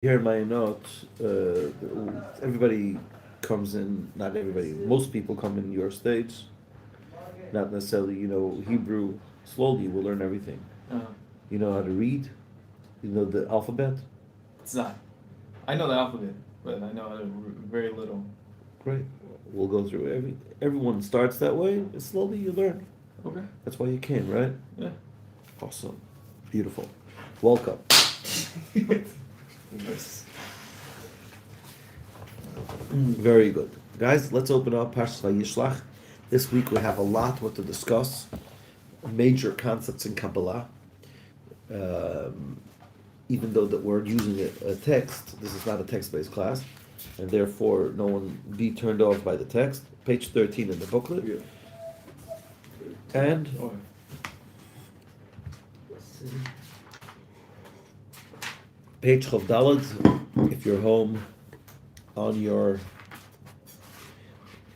Here in Mayanot, everybody comes in, not everybody, most people come in your stage, not necessarily, Hebrew. Slowly you will learn everything. Uh, You know how to read, you know the alphabet. Zai. I know the alphabet, but I know very little. Great. We'll go through everyone starts that way, and slowly you learn. Okay. That's why you came, right? Yeah. Awesome. Beautiful. Welcome. Yes. Very good. Guys, let's open up Parshat Va'Yishlach. This week we have a lot what to discuss. Major concepts in Kabbalah. Even though that we're using a text, this is not a text-based class, and therefore no one be turned off by the text. Page 13 in the booklet. Yeah. And Okay. page Chav Daled, if you're home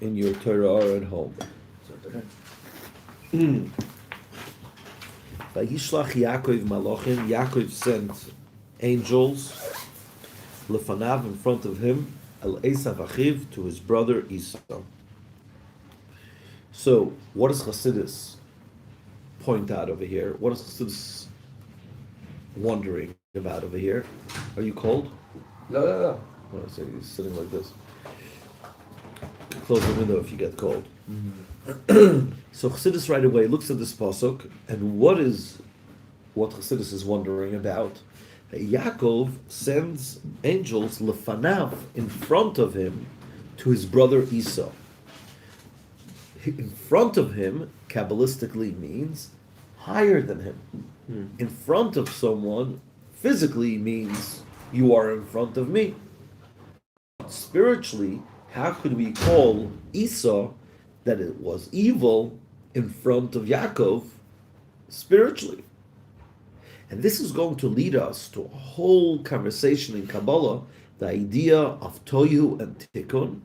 in your Torah Ohr at home. Vayishlach Yaakov Malachim. Yaakov sent angels lefanav, in front of him, el Esav Achiv, to his brother Esau. So, what does Chassidus point out over here? What is Chassidus wondering about over here? Are you cold? No. Oh, so you're sitting like this. Close the window if you get cold. So Chassidus right away looks at this pasuk, and what Chassidus is wondering about? That Yaakov sends angels lefanav, in front of him, to his brother Esau. In front of him, Kabbalistically means higher than him. In front of someone, physically means you are in front of me. Spiritually, how could we call Esau that it was evil in front of Yaakov spiritually? And this is going to lead us to a whole conversation in Kabbalah, the idea of Tohu and Tikkun,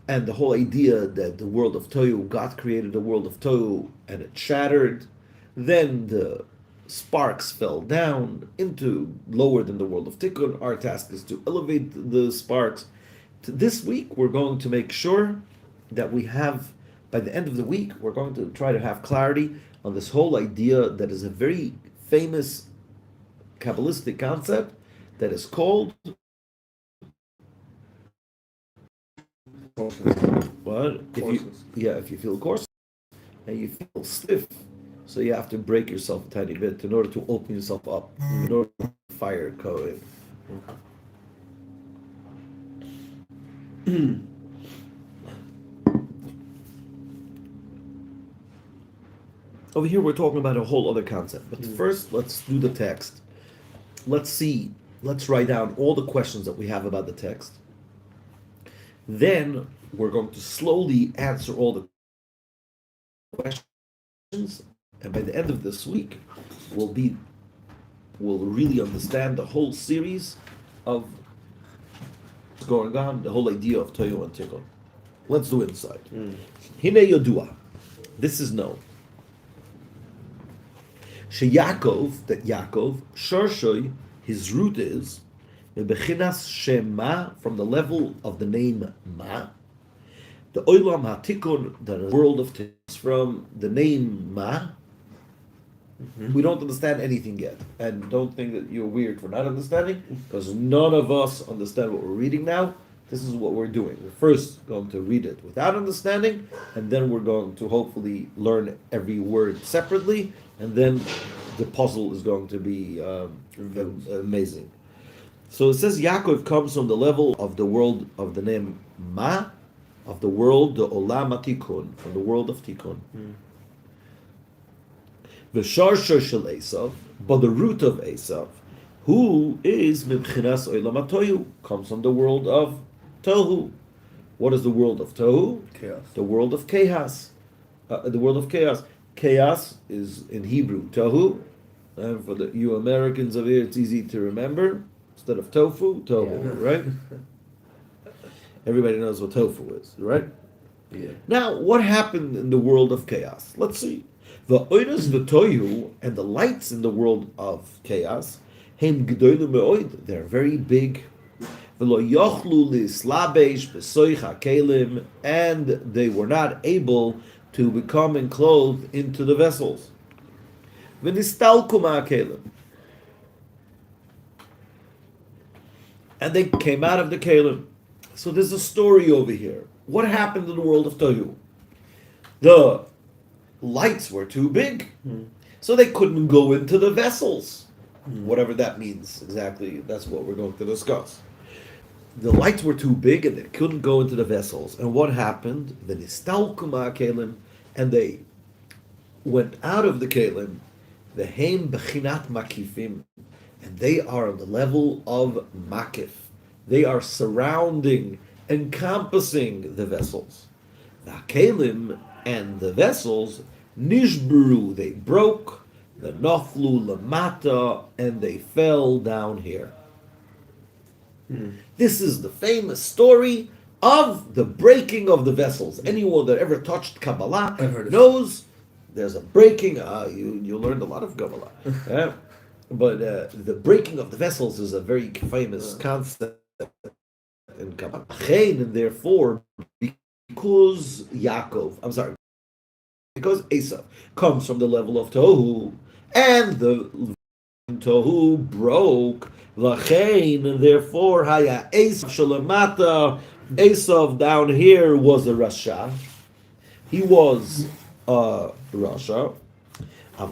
and the whole idea that the world of Tohu, God created the world of Tohu and it shattered, then the sparks fell down into lower than the world of Tikkun. Our task is to elevate the sparks. This week, we're going to make sure that we have, by the end of the week, we're going to try to have clarity on this whole idea that is a very famous Kabbalistic concept that is called what? If you feel coarse and you feel stiff, so you have to break yourself a tiny bit in order to open yourself up, in order to fire go in. Over here, we're talking about a whole other concept. But first, let's do the text. Let's write down all the questions that we have about the text. Then, we're going to slowly answer all the questions. And by the end of this week, we'll really understand the whole series of what's going on, the whole idea of Tohu and Tikkun. Let's do inside. Hine Yodua. This is known. Yaakov, Shorshoy, his root is Bechinas Shema, from the level of the name Ma. The Olam HaTikkun, the world of Tikkun, from the name Ma. We don't understand anything yet, and don't think that you're weird for not understanding, because none of us understand what we're reading now. This is what we're doing. We're first going to read it without understanding, and then we're going to hopefully learn every word separately, and then the puzzle is going to be amazing. So it says Yaakov comes from the level of the world of the name Ma, of the world, the Olam HaTikkun, from the world of Tikkun. V'sharsha shel Esav, but the root of Esav, who is Mibchinas Olam HaTohu, comes from the world of Tohu. What is the world of Tohu? Chaos. The world of chaos. The world of chaos. Chaos is in Hebrew Tohu, and for you Americans of here, it's easy to remember. Instead of tofu, Tohu, right? Everybody knows what tofu is, right? Yeah. Now, what happened in the world of chaos? Let's see. The oiras v'toyu, and the lights in the world of chaos, Hem gedolim me'oid. They're very big. V'lo yochlu lislabesh b'soich hakelim, and they were not able to become enclosed into the vessels. V'nistalku ma'akelim. And they came out of the kelim. So there's a story over here. What happened in the world of Tohu? The lights were too big, so they couldn't go into the vessels. Whatever that means exactly, that's what we're going to discuss. The lights were too big and they couldn't go into the vessels. And what happened? The nistalku ma'akelim, and they went out of the kelim. The heim bechinat makifim, and they are on the level of makif. They are surrounding, encompassing the vessels. The kelim and the vessels nishburu, they broke. The naflu lamata, and they fell down here. This is the famous story of the breaking of the vessels. Anyone that ever touched Kabbalah knows there's a breaking. You learned a lot of Kabbalah. But the breaking of the vessels is a very famous concept in Kabbalah. And therefore, because Esav comes from the level of Tohu, and the Tohu broke, and therefore Haya Esav Shalamata, Esav down here was a Rasha. He was a Rasha. But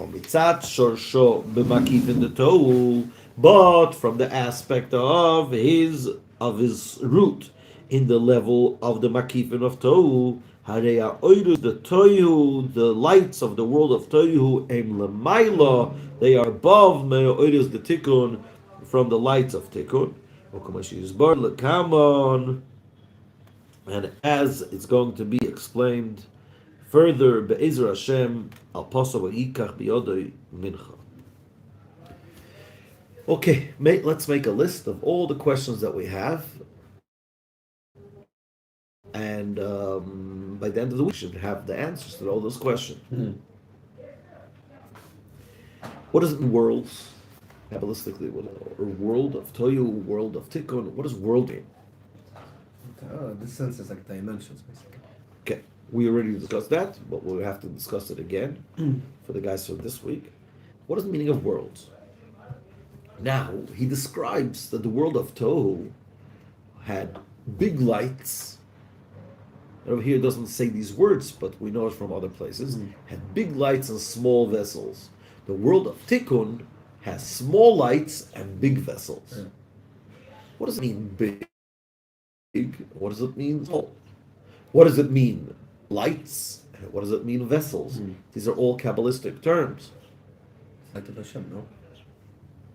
from the aspect of his root in the level of the makifin of Tohu, the Tohu, the lights of the world of Tohu, Em Lamaila, they are above the Tikkun, from the lights of Tikkun. And as it's going to be explained further, Be'ezer Hashem, al Pasa Va'yikach B'yodai Mincha. Okay, let's make a list of all the questions that we have. And by the end of the week, we should have the answers to all those questions. What is it in worlds? Kabbalistically, or world of Tohu, world of Tikkun, what does world mean? This sense is like dimensions, basically. Okay, we already discussed that, but we'll have to discuss it again for the guys for this week. What is the meaning of worlds? Now, he describes that the world of Tohu had big lights. Over here it doesn't say these words, but we know it from other places. Had big lights and small vessels. The world of Tikkun has small lights and big vessels. Yeah. What does it mean, big? What does it mean, small? What does it mean, lights? What does it mean, vessels? These are all Kabbalistic terms. Light of Hashem, no?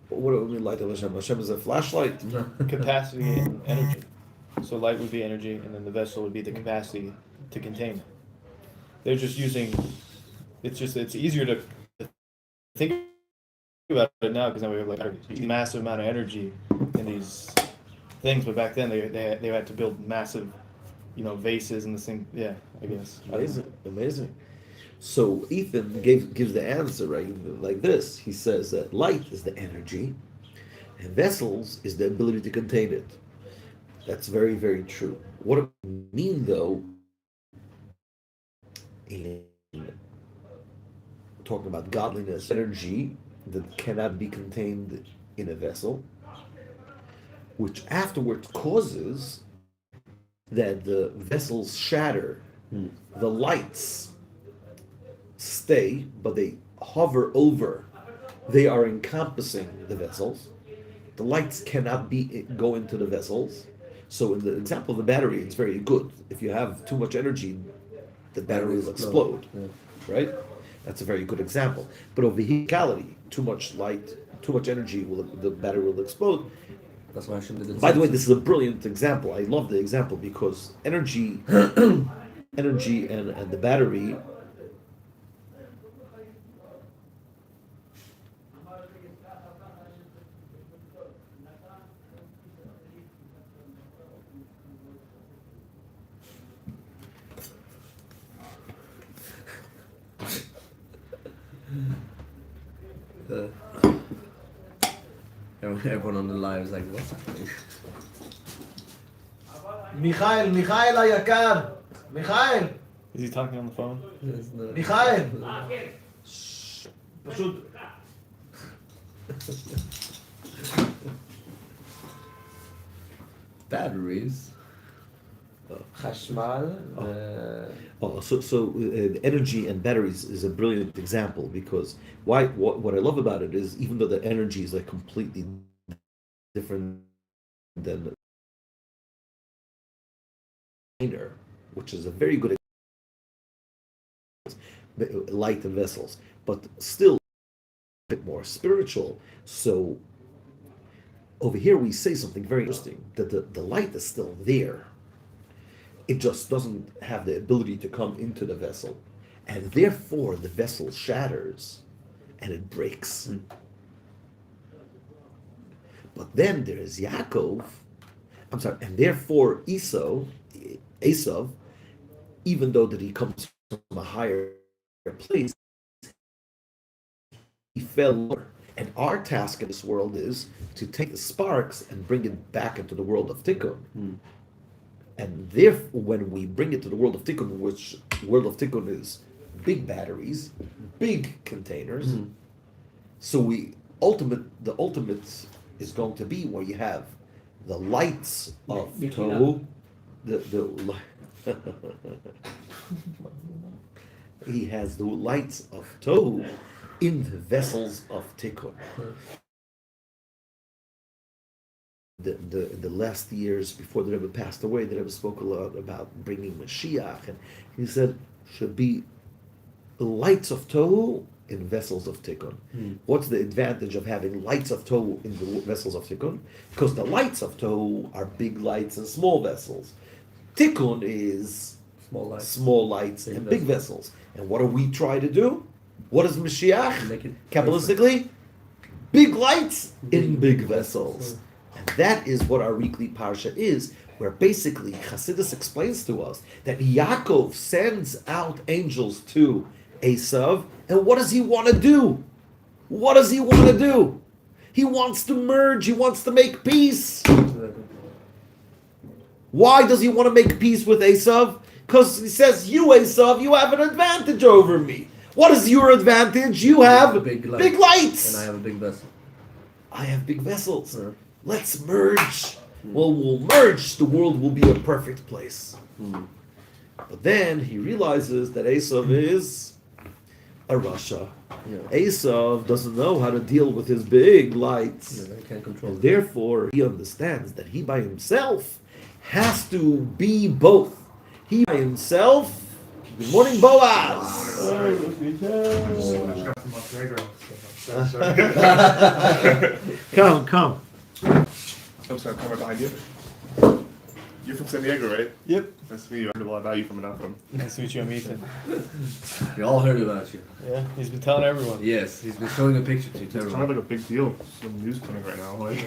What do we mean, light of Hashem? Hashem is a flashlight. Capacity and energy. So light would be energy, and then the vessel would be the capacity to contain it. They're just using. It's easier to think about it now because now we have like a massive amount of energy in these things, but back then they had to build massive, vases and this thing. Yeah, I guess. Amazing. So Ethan gives the answer right like this. He says that light is the energy, and vessels is the ability to contain it. That's very, very true. What it mean though, in talking about godliness, energy that cannot be contained in a vessel, which afterwards causes that the vessels shatter, the lights stay, but they hover over. They are encompassing the vessels. The lights cannot go into the vessels. So in the example of the battery, it's very good. If you have too much energy, the battery will explode, right? That's a very good example. But of vehicality, too much light, too much energy, the battery will explode. That's why I shouldn't do this. By the way, this is a brilliant example. I love the example because energy and the battery. everyone on the live is like, what's happening? מיכאל היקר, מיכאל, Is he talking on the phone? There's no- מיכאל, פשוט, Batteries. חשמל. So energy and batteries is a brilliant example because what I love about it is even though the energy is like completely different than the container, which is a very good light and vessels, but still a bit more spiritual. So over here we say something very interesting, that the light is still there. It just doesn't have the ability to come into the vessel. And therefore the vessel shatters and it breaks. But then there is Yaakov, and therefore Esav, even though that he comes from a higher place, he fell lower. And our task in this world is to take the sparks and bring it back into the world of Tikkun. And therefore, when we bring it to the world of Tikkun, which world of Tikkun is big batteries, big containers, so the ultimate is going to be where you have the lights of Tohu, he has the lights of Tohu in the vessels of Tikkun. The last years before the Rebbe passed away, the Rebbe spoke a lot about bringing Mashiach, and he said should be the lights of Tohu in vessels of Tikkun. What's the advantage of having lights of Tohu in the vessels of Tikkun? Because the lights of Tohu are big lights and small vessels. Tikkun is small lights and big vessels. And what do we try to do? What is Mashiach? Make it Kabbalistically, big lights in big vessels. And that is what our weekly parsha is, where basically Chassidus explains to us that Yaakov sends out angels to Esav, and what does he want to do? What does he want to do? He wants to merge, he wants to make peace. Why does he want to make peace with Esav? Because he says, you Esav, you have an advantage over me. What is your advantage? You have big lights. And I have a big vessel. I have big vessels. Let's merge. Well, we'll merge. The world will be a perfect place. But then he realizes that Esav is a Rasha. Esav doesn't know how to deal with his big lights. I can't control And it. therefore, he understands that he by himself has to be both. He by himself. Good morning, Boaz. Come. I'm sorry, come right behind you. You're from San Diego, right? Yep. Nice to meet you. I heard a lot about you from Menachem. Nice to meet you, I'm Ethan. We all heard about you. Yeah, he's been telling everyone. Yes, he's been showing a picture to It's kind of everyone. like a big deal. Some news coming right now. Like,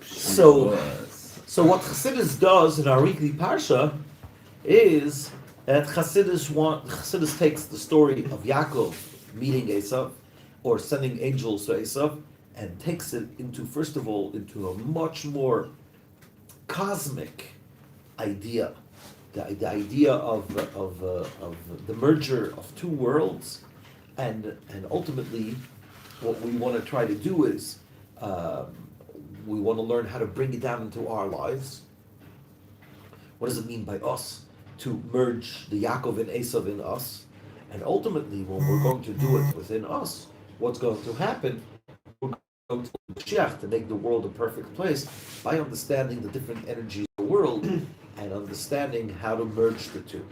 So what Chassidus does in our weekly parsha is that Chassidus takes the story of Yaakov meeting Esav or sending angels to Esav and takes it into, first of all, into a much more cosmic idea, the idea of the merger of two worlds, and ultimately, what we want to try to do is we want to learn how to bring it down into our lives. What does it mean by us to merge the Yaakov and Esav in us? And ultimately, when we're going to do it within us, what's going to happen? We're going to Mashiach to make the world a perfect place by understanding the different energies of the world and understanding how to merge the two.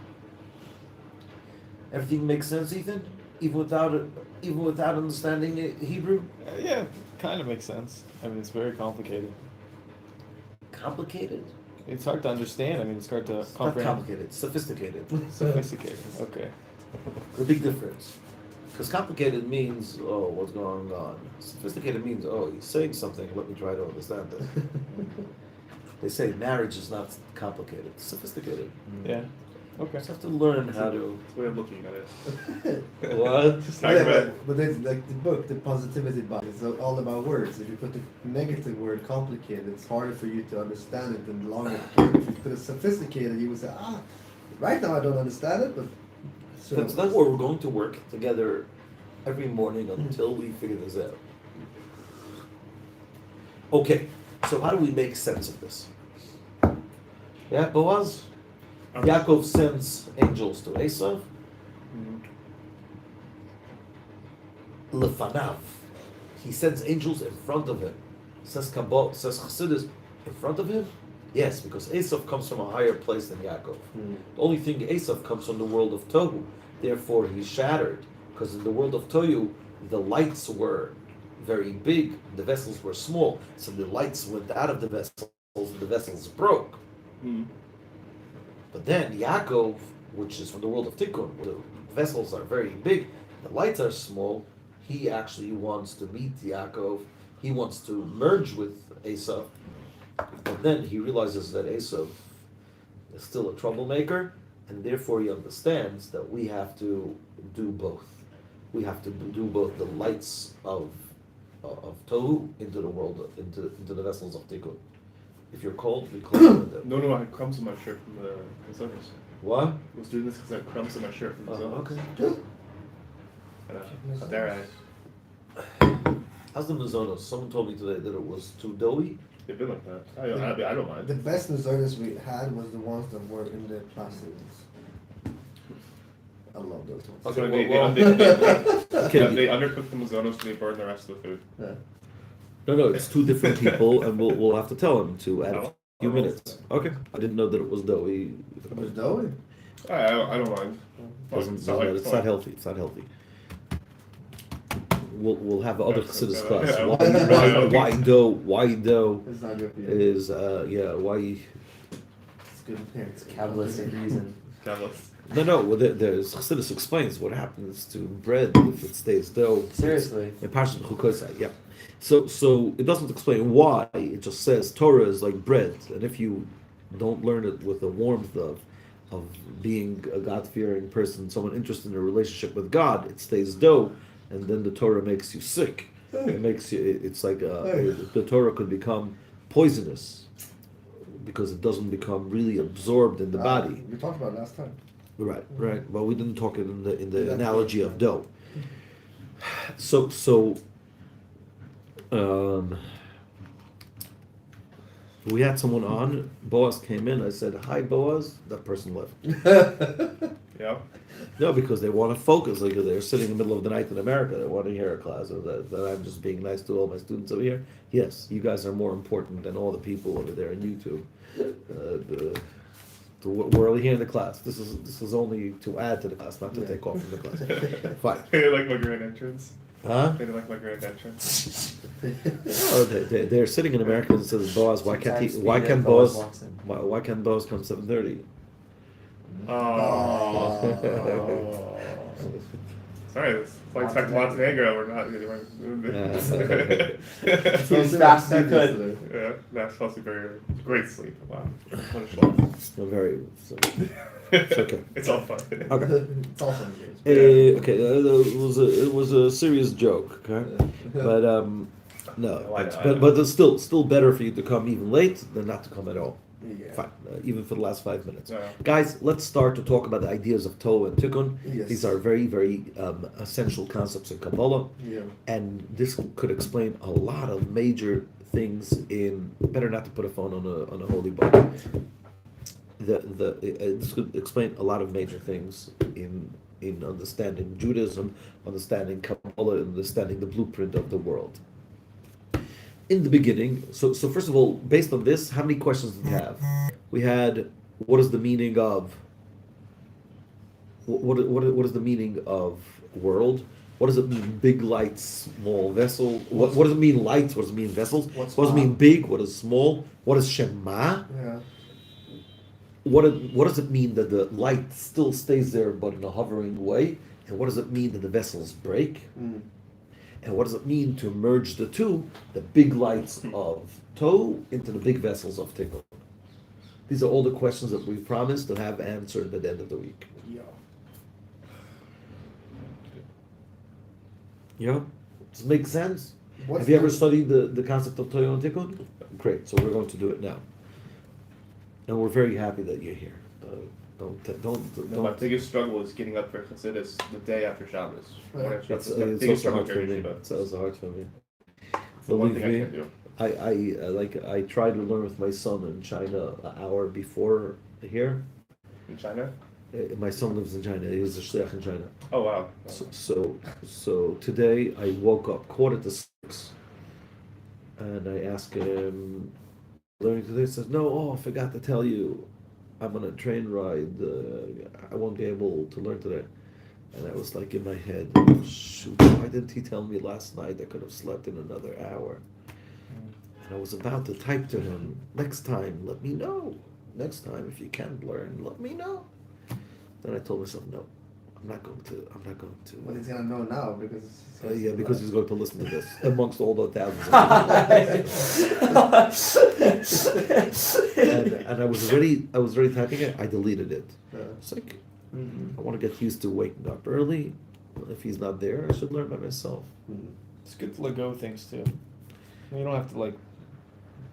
Everything makes sense, Ethan? Even without understanding Hebrew? Yeah, kind of makes sense. I mean, it's very complicated. Complicated? It's hard to understand. I mean, it's hard to Not comprehend. complicated, sophisticated. Sophisticated. Okay. The big difference. Because complicated means, oh, what's going on? Sophisticated means, oh, he's saying something, let me try to understand it. They say marriage is not complicated, it's sophisticated. Yeah. Okay. Just have to learn how to. That's the way I'm looking at it. What? Just Yeah, talking about but it's like the book, the positivity bias, it's all about words. If you put the negative word complicated, it's harder for you to understand it than longer. If you put it sophisticated, you would say, right now I don't understand it, but so That's where we're going to work together every morning until we figure this out. Okay, so how do we make sense of this? Yeah, Boaz? Yaakov sends angels to Esau. Lefanav. He sends angels in front of him. Says Kabot, says Chassidus, in front of him? Yes, because Esau comes from a higher place than Yaakov. The only thing Esau comes from the world of Tohu. Therefore, he's shattered. Because in the world of Tohu, the lights were very big, the vessels were small. So the lights went out of the vessels, and the vessels broke. But then Yaakov, which is from the world of Tikkun, where the vessels are very big, the lights are small, he actually wants to meet Yaakov. He wants to merge with Esau. But then he realizes that Esau is still a troublemaker, and therefore he understands that we have to do both. We have to do both the lights of Tohu into the world, into the vessels of Tikkun. If you're cold, we close with them. No, I had crumbs in my shirt from the consumers. What? I was doing this because I had crumbs in my shirt from the Okay. How dare How's the Mazonos? Someone told me today that it was too doughy. They've been like that. I don't mind. the best desserts we had was the ones that were in the plastic ones. I love those ones. Okay, So well, they undercook the mazonos and they burn the rest of the food. Yeah. No, it's two different people, and we'll have to tell them to add a Oh. few minutes. Okay. I didn't know that it was doughy. It was doughy. I don't mind. It's not healthy. It's not healthy. We'll have other Chassidus class. Yeah. Why dough It's not good for you. is why. It's good for It's Kabbalistic reason. Jealous. No. Well, there's Chassidus explains what happens to bread if it stays dough. Seriously. In Parshat Va'Yishlach, yeah. So it doesn't explain why. It just says Torah is like bread, and if you don't learn it with the warmth of being a God-fearing person, someone interested in a relationship with God, it stays dough, and then the Torah makes you sick. It makes you. It's like the Torah could become poisonous because it doesn't become really absorbed in the body. We talked about it last time. Right. Well, we didn't talk it in the analogy of dough. So. We had someone on. Boaz came in. I said, "Hi, Boaz." That person left. Yeah. No, because they want to focus. Like they're sitting in the middle of the night in America. They want to hear a class. Or that I'm just being nice to all my students over here. Yes, you guys are more important than all the people over there on YouTube. We're only here in the class. This is only to add to the class, not to take off from the class. Fine. They like my grand entrance. Huh? They like my grand entrance. Oh, they're sitting in America and says, Boaz, why can't Boaz come 7:30? Oh. Sorry, this flight's back to Montenegro. We're not. As fast as you could. Yeah, that's supposed to be very great sleep. Wow, what a schlong. So very. It's okay. It's all fun. Okay. It's awesome. Okay. It was a serious joke. Okay. But but it's still better for you to come even late than not to come at all. Yeah. Fine, even for the last 5 minutes. Yeah. Guys, let's start to talk about the ideas of Torah and Tikkun. Yes. These are very, very essential concepts in Kabbalah, Yeah. and this could explain a lot of major things in. Better not to put a phone on a holy book. This could explain a lot of major things in understanding Judaism, understanding Kabbalah, understanding the blueprint of the world. In the beginning, so first of all, based on this, how many questions did we have? We had, what is the meaning of what is the meaning of world? What does it mean big light, small vessel? What does it mean lights? What does it mean vessels? What's What does it mean big? What is small? What is Shema? Yeah. What does it mean that the light still stays there but in a hovering way? And what does it mean that the vessels break? And what does it mean to merge the two, the big lights of Toh into the big vessels of Tikkun? These are all the questions that we promised to have answered at the end of the week. Yeah? Does it make sense? Have you ever studied the concept of Torah and Tikkun? Great, so we're going to do it now. And we're very happy that you're here. No, my biggest struggle is getting up for Chassidus the day after Shabbos. Right. That's It's my also biggest struggle hard for here in me. Yeshiva. It's also hard for me. It's the one Believe thing I me, can't do. I tried to learn with my son in China an hour before here. In China? My son lives in China. He was a shliach in China. Oh, wow. So today I woke up 5:45, and I asked him, learning today. He says, "No, I forgot to tell you, I'm on a train ride. I won't be able to learn today." And I was like in my head, shoot, why didn't he tell me last night? I could have slept in another hour. And I was about to type to him, next time, let me know. Next time, if you can't learn, let me know. Then I told myself, no, I'm not going to. Well, he's gonna know now because. Because he's going to listen to this amongst all the thousands. And I was already typing it. I deleted it. It's like I want to get used to waking up early. If he's not there, I should learn by myself. It's good to let go of things too. You don't have to like.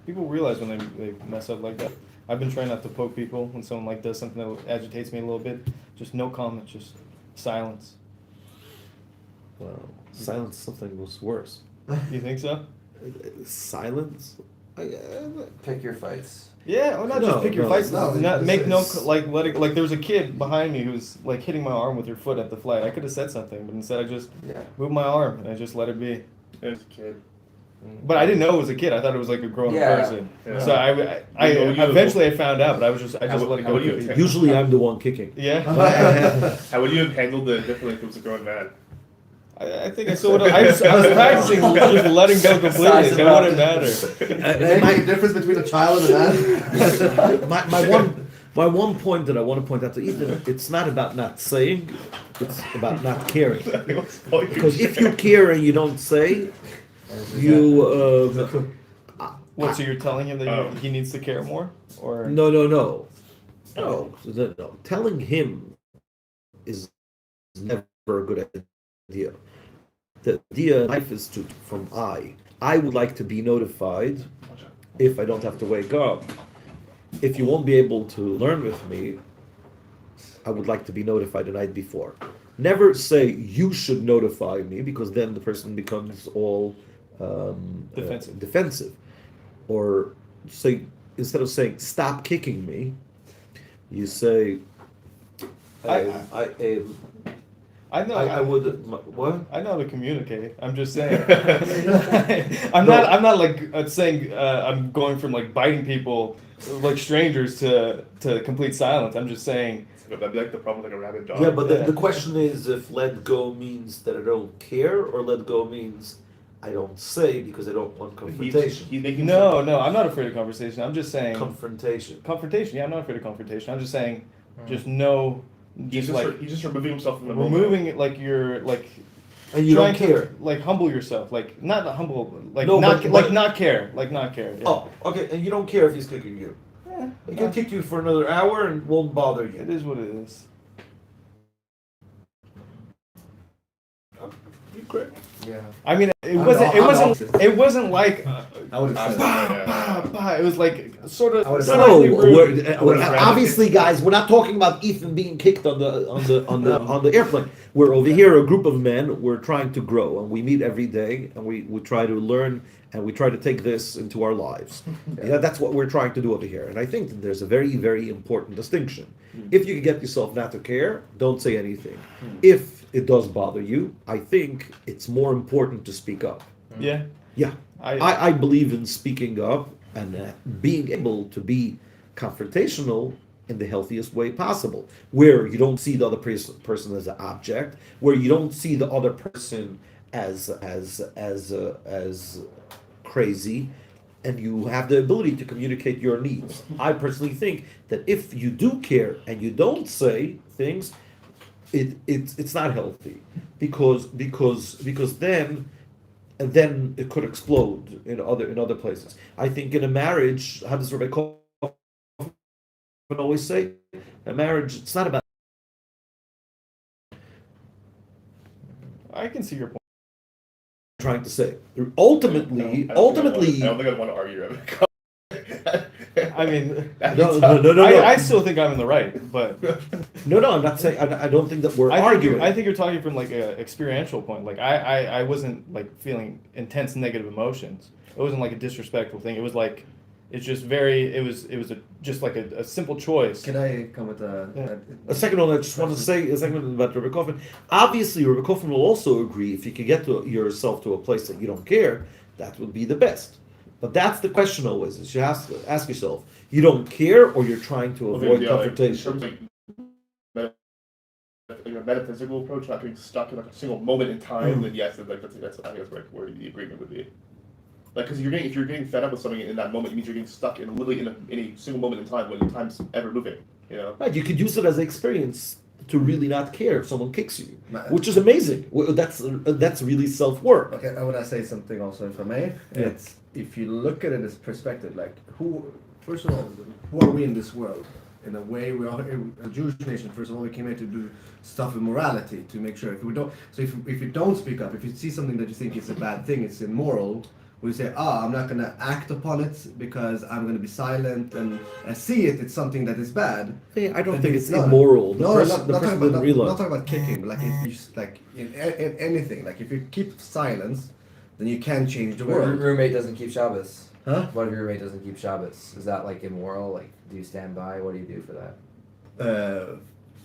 People realize when they mess up like that. I've been trying not to poke people when someone like does something that agitates me a little bit. Just no comment, just silence. Wow, silence something was worse. You think so? Silence. Pick your fights. Yeah, or not just pick your fights. no, Not it's- make no it's- let it, like there was a kid behind me who was like hitting my arm with her foot at the flight. I could have said something, but instead I just Yeah. moved my arm and I just let it be. As a kid. But I didn't know it was a kid. I thought it was like a grown Yeah. person. Yeah. So I eventually I found out, but I just let it How would you go. take- Usually, I'm the one kicking. Yeah. How would you have handled it differently if it was a grown man? I think I sort of. I was practicing just letting go completely. It wouldn't matter. Any difference between a child and a man? My one point that I want to point out to Ethan, it's not about not saying, it's about not caring. Because if you care and you don't say, you What? So you're telling him that he needs to care more, or no. Telling him is never a good idea. The idea in life is from I would like to be notified if I don't have to wake up. If you won't be able to learn with me, I would like to be notified the night before. Never say you should notify me, because then the person becomes all defensive. Or say, instead of saying stop kicking me, you say I know. I would what? I know how to communicate. I'm just saying. I'm not like saying I'm going from like biting people like strangers to complete silence. I'm just saying. That'd be like the problem with like a rabid dog. Yeah, but the question is if let go means that I don't care, or let go means I don't say because I don't want confrontation. He's making No, I'm not afraid of conversation. I'm just saying Confrontation. confrontation. Yeah, I'm not afraid of confrontation. I'm just saying, just no. He's Just like he's just removing himself from the removing it, like you're like. And you don't trying to, care. like humble yourself, like not humble, like No, not but- like not care, like not care. Yeah. Oh, okay, and you don't care if he's kicking you. Yeah, He can kick you for another hour and won't bother it you. is what it is. Great. Yeah. I mean, it I'm wasn't. the- It I'm the wasn't. opposite. It wasn't like. I would have said Bah. It was like sort of. I would've No, slightly rude. obviously, guys, we're not talking about Ethan being kicked on the airplane. We're over here, a group of men. We're trying to grow, and we meet every day, and we try to learn, and we try to take this into our lives. Yeah, that's what we're trying to do over here. And I think that there's a very, very important distinction. If you can get yourself not to care, don't say anything. If it does bother you, I think it's more important to speak up. Yeah. Yeah, I believe in speaking up and being able to be confrontational in the healthiest way possible, where you don't see the other person as an object, where you don't see the other person as crazy, and you have the ability to communicate your needs. I personally think that if you do care and you don't say things, it's not healthy, because then it could explode in other places. I think in a marriage, how does Rabbi call always say, a marriage, it's not about I can see your point. trying to say. Ultimately, I don't think I want to argue it. I mean, no. I still think I'm in the right, but No, I'm not saying, I don't think that we're I think arguing. I think you're talking from like a experiential point. Like I wasn't like feeling intense negative emotions. It wasn't like a disrespectful thing. It was like, it's just very. It was just like a simple choice. Can I come with A second one, I just want to say a second one about Rebbe Kaufman. Obviously, Rebbe Kaufman will also agree if you could get yourself to a place that you don't care, that would be the best. But that's the question always, is you have to ask yourself, you don't care or you're trying to avoid confrontation? Like, in terms of a metaphysical approach, not getting stuck in like a single moment in time, then yes, that's I think that's where the agreement would be. Like, because if you're getting fed up with something in that moment, it means you're getting stuck in literally in a single moment in time when time's ever moving. You know. Right, you could use it as an experience to really not care if someone kicks you, Right. which is amazing. That's really self-work. Okay, I want to say something also, if I may. Yeah. It's if you look at it as perspective, like first of all, who are we in this world? In a way, we are a Jewish nation. First of all, we came here to do stuff with morality, to make sure if we don't. So if you don't speak up, if you see something that you think is a bad thing, it's immoral. We say, I'm not going to act upon it because I'm going to be silent and see it's something that is bad. Yeah, I don't Then think it's not. immoral. The No, person not didn't talking realize. about kicking, but like if you like in anything, like if you keep silence, then you can change the What if your world. roommate doesn't keep Shabbos? Huh? What if your roommate doesn't keep Shabbos? Is that like immoral? Like, do you stand by? What do you do for that?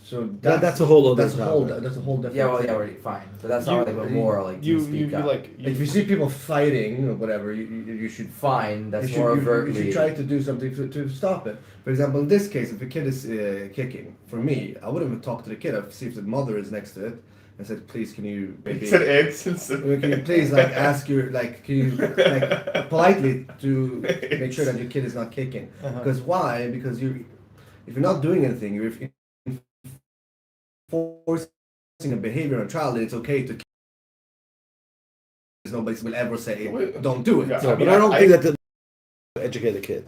So That's a whole other that's a whole topic. that's a whole different. Yeah, well, thing. yeah, right, fine. But that's not like immoral. Like, do you speak up? If you see people fighting or whatever, you should Fine, that's you more should, overtly. you should try to do something to stop it. For example, in this case, if a kid is kicking, for me, I wouldn't even talk to the kid. I'd see if the mother is next to it and said, "Please, can you maybe It's an eggs. can you please like ask your like can you like politely to make sure that your kid is not kicking? Uh-huh. Because why? Because if you're not doing anything, you're forcing a behavior on a child, then it's okay to. Nobody will ever say don't do it. Yeah. No, I but mean, I don't I- think that the educate a kid.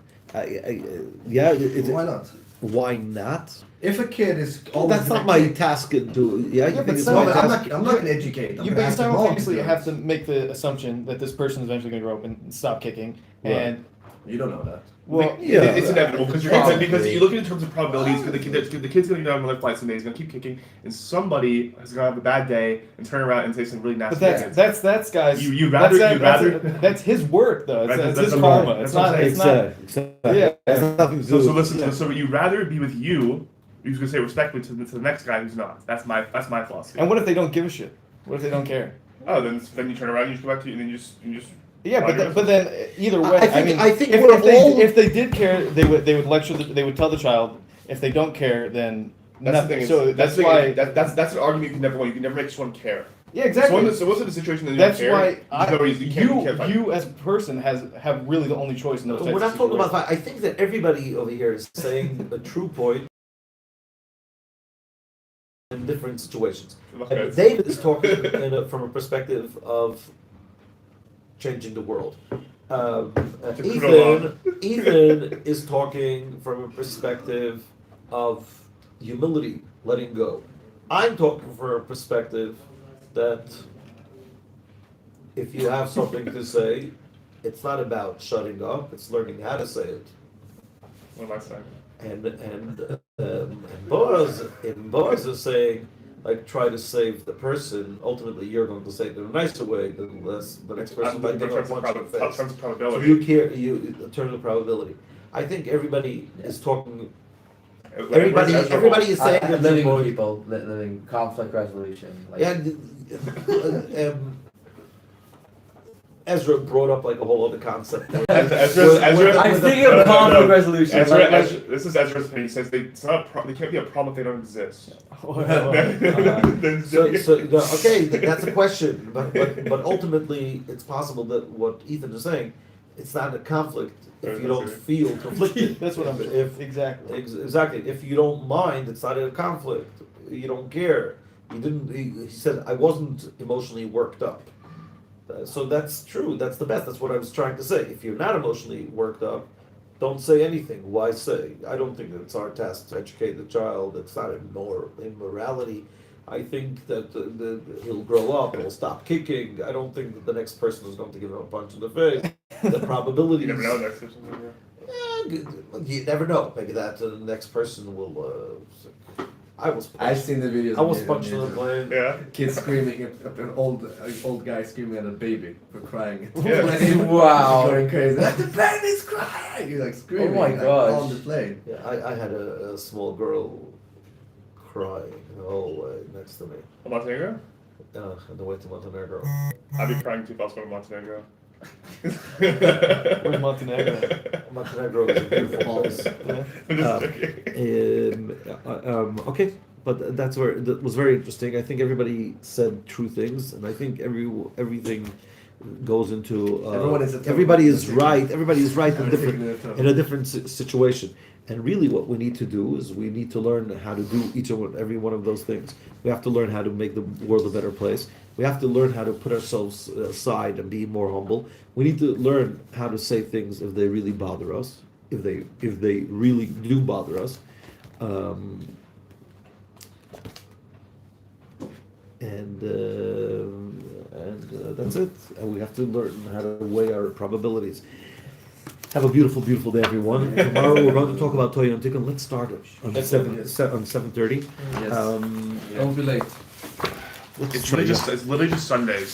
Why not? Why not? If a kid is That's not my task to do. Yeah, you Yeah, think but it's so my No, task? I'm not going to educate. You but simultaneously have to make the assumption that this person is eventually going to grow up and stop kicking, Right. and You don't know that. well, Yeah. It's inevitable because Probably. because you look at it in terms of probabilities. Because the kid's going to go down another flight someday. He's going to keep kicking, and somebody is going to have a bad day and turn around and say some really nasty but things. that's guys. You'd rather- that's his work though. Right, It's that's his what I'm karma. saying. It's That's what not. I'm It's not. Exactly. Yeah. It has nothing to do So with- listen. So you'd rather be with you. Who's going to say respectfully to the next guy who's not. That's my philosophy. And what if they don't give a shit? What if they don't care? Oh, then you turn around, you just go back to you, and then you just. Yeah, argue but then either way, I think if, we're all- if they did care, they would lecture. They would tell the child. If they don't care, then That's nothing. the thing. So That's that's the why. thing. That's an argument you can never win. You can never make someone care. Yeah, exactly. So what's the situation that you That's don't care? why You can't you as a person have really the only choice in those. We're types not of talking about situations. that. I think that everybody over here is saying a true point in different situations. Okay. And David is talking from a perspective of changing the world. Ethan is talking from a perspective of humility, letting go. I'm talking from a perspective that if you have something to say, it's not about shutting up, it's learning how to say it. What am I saying? And Boaz is saying, like, try to save the person. Ultimately, you're going to say it in a nicer way than the next person might take a punch in the face. terms of So probability. you care, in terms of probability. I think everybody is talking. Everybody is saying that living they're with people, living conflict resolution. Like, Yeah, Ezra brought up like a whole other concept. Ezra- I'm thinking of conflict resolution. Ezra, this is Ezra's opinion. He says they can't be a problem if they don't exist. Okay, that's a question, but ultimately, it's possible that what Ethan is saying, it's not a conflict if you don't feel conflicted. That's what I'm. Exactly. Exactly. If you don't mind, it's not a conflict. You don't care. He said, I wasn't emotionally worked up. So that's true. That's the best. That's what I was trying to say. If you're not emotionally worked up, don't say anything. Why say? I don't think it's our task to educate the child. It's not immorality. I think that he'll grow up, he'll stop kicking. I don't think that the next person is going to give him a punch in the face. The probability You never know next person. you never know. Maybe that the next person will. I've punched. seen the videos. I was punched in the plane. Yeah. Kids screaming at an old guy screaming at a baby for crying. Yeah. Wow. Going crazy. Like, the baby's crying. You're like screaming. Oh my like, gosh. on the plane. Yeah, I had a small girl crying the whole way next to me Montenegro? on the way to Montenegro. I'd be crying too if I was going to Montenegro. Where's Montenegro? Montenegro is a beautiful place. Yeah. I'm just joking. Okay, but that was very interesting. I think everybody said true things, and I think everything goes into Everyone is a total- everybody is right. Everybody is right Everything in a different situation. And really, what we need to do is we need to learn how to do every one of those things. We have to learn how to make the world a better place. We have to learn how to put ourselves aside and be more humble. We need to learn how to say things if they really bother us, if they really do bother us. And that's it. And we have to learn how to weigh our probabilities. Have a beautiful, beautiful day, everyone. Tomorrow we're going to talk about Toya and Tikkun. Let's start on That's 7:30. Yes. Don't be late. It's literally just Sundays.